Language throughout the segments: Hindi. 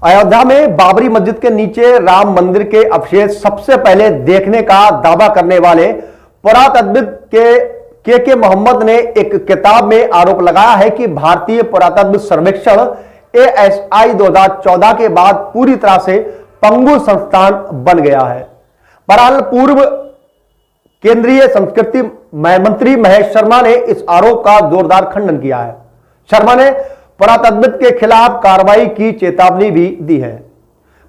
अयोध्या में बाबरी मस्जिद के नीचे राम मंदिर के अवशेष सबसे पहले देखने का दावा करने वाले पुरातत्वविद के मोहम्मद ने एक किताब में आरोप लगाया है कि भारतीय पुरातत्व सर्वेक्षण ASI 2014 के बाद पूरी तरह से पंगु संस्थान बन गया है। बहरहाल पूर्व केंद्रीय संस्कृति मंत्री महेश शर्मा ने इस आरोप का जोरदार खंडन किया है। शर्मा ने पुरातत्वविद के खिलाफ कार्रवाई की चेतावनी भी दी है।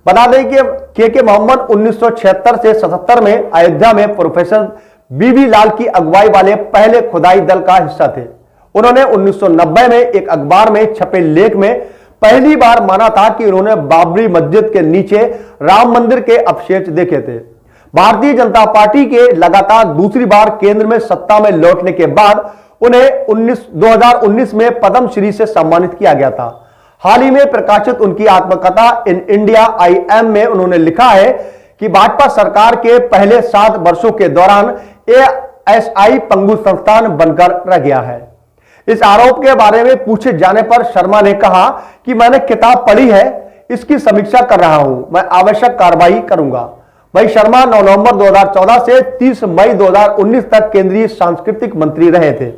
बता दें कि के मोहम्मद 1976 से 77 में अयोध्या में प्रोफेसर बीबी लाल की अगुवाई वाले पहले खुदाई दल का हिस्सा थे। उन्होंने 1990 में एक अखबार में छपे लेख में पहली बार माना था कि उन्होंने बाबरी मस्जिद के नीचे राम मंदिर के अवशेष देखे थे। भारतीय जनता पार्टी के लगातार दूसरी बार केंद्र में सत्ता में लौटने के बाद उन्हें 2019 में पद्मश्री से सम्मानित किया गया था। हाल ही में प्रकाशित उनकी आत्मकथा इन इंडिया आई एम में उन्होंने लिखा है कि भाजपा सरकार के पहले 7 वर्षों के दौरान ASI पंगु संस्थान बनकर रह गया है। इस आरोप के बारे में पूछे जाने पर शर्मा ने कहा कि मैंने किताब पढ़ी है, इसकी समीक्षा कर रहा हूं, मैं आवश्यक कार्रवाई करूंगा। वही शर्मा 9 नवंबर 2014 से 30 मई 2019 तक केंद्रीय सांस्कृतिक मंत्री रहे थे।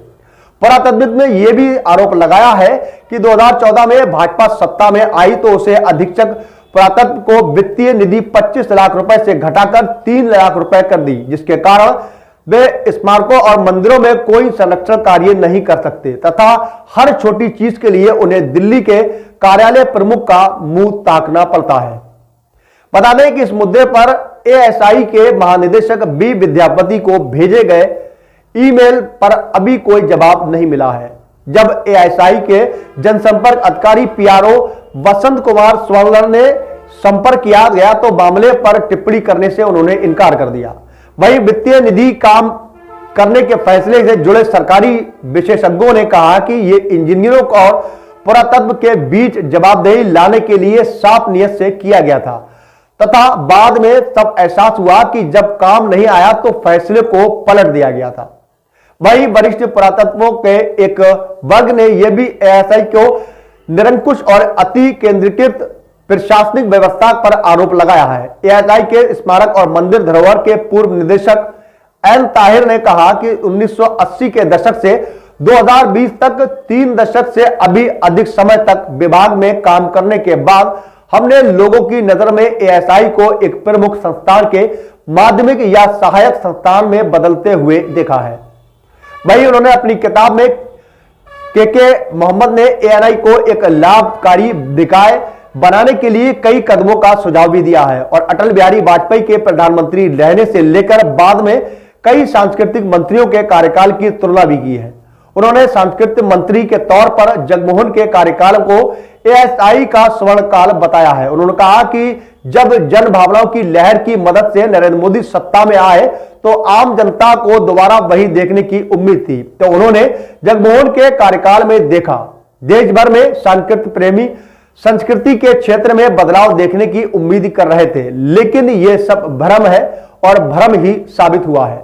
पुरातत्वविद ने यह भी आरोप लगाया है कि 2014 में भाजपा सत्ता में आई तो उसे अधीक्षक पुरातत्व को वित्तीय निधि 25 लाख रुपए से घटाकर 3 लाख रुपए कर दी, जिसके कारण वे स्मारकों और मंदिरों में कोई संरक्षण कार्य नहीं कर सकते तथा हर छोटी चीज के लिए उन्हें दिल्ली के कार्यालय प्रमुख का मुंह ताकना पड़ता है। बता दें कि इस मुद्दे पर ASI के महानिदेशक बी विद्यापति को भेजे गए ईमेल पर अभी कोई जवाब नहीं मिला है। जब ASI के जनसंपर्क अधिकारी PRO वसंत कुमार स्वर्णर ने संपर्क किया गया तो मामले पर टिप्पणी करने से उन्होंने इनकार कर दिया। वहीं वित्तीय निधि काम करने के फैसले से जुड़े सरकारी विशेषज्ञों ने कहा कि यह इंजीनियरों और पुरातत्व के बीच जवाबदेही लाने के लिए साफ नियत से किया गया था तथा बाद में तब एहसास हुआ कि जब काम नहीं आया तो फैसले को पलट दिया गया था। वहीं वरिष्ठ पुरातत्वों के एक वर्ग ने यह भी ASI को निरंकुश और अति केंद्रीकृत प्रशासनिक व्यवस्था पर आरोप लगाया है। ASI के स्मारक और मंदिर धरोहर के पूर्व निदेशक एन ताहिर ने कहा कि 1980 के दशक से 2020 तक 3 दशक से अभी अधिक समय तक विभाग में काम करने के बाद हमने लोगों की नजर में ASI को एक प्रमुख संस्थान के माध्यमिक या सहायक संस्थान में बदलते हुए देखा है। वहीं उन्होंने अपनी किताब में के मोहम्मद ने ANI को एक लाभकारी निकाय बनाने के लिए कई कदमों का सुझाव भी दिया है और अटल बिहारी वाजपेयी के प्रधानमंत्री रहने से लेकर बाद में कई सांस्कृतिक मंत्रियों के कार्यकाल की तुलना भी की है। उन्होंने सांस्कृतिक मंत्री के तौर पर जगमोहन के कार्यकाल को ASI का स्वर्ण काल बताया है। उन्होंने कहा कि जब जन भावनाओं की लहर की मदद से नरेंद्र मोदी सत्ता में आए तो आम जनता को दोबारा वही देखने की उम्मीद थी। तो उन्होंने जगमोहन के कार्यकाल में देखा देश भर में सांस्कृतिक प्रेमी संस्कृति के क्षेत्र में बदलाव देखने की उम्मीद कर रहे थे, लेकिन यह सब भ्रम है और भ्रम ही साबित हुआ है।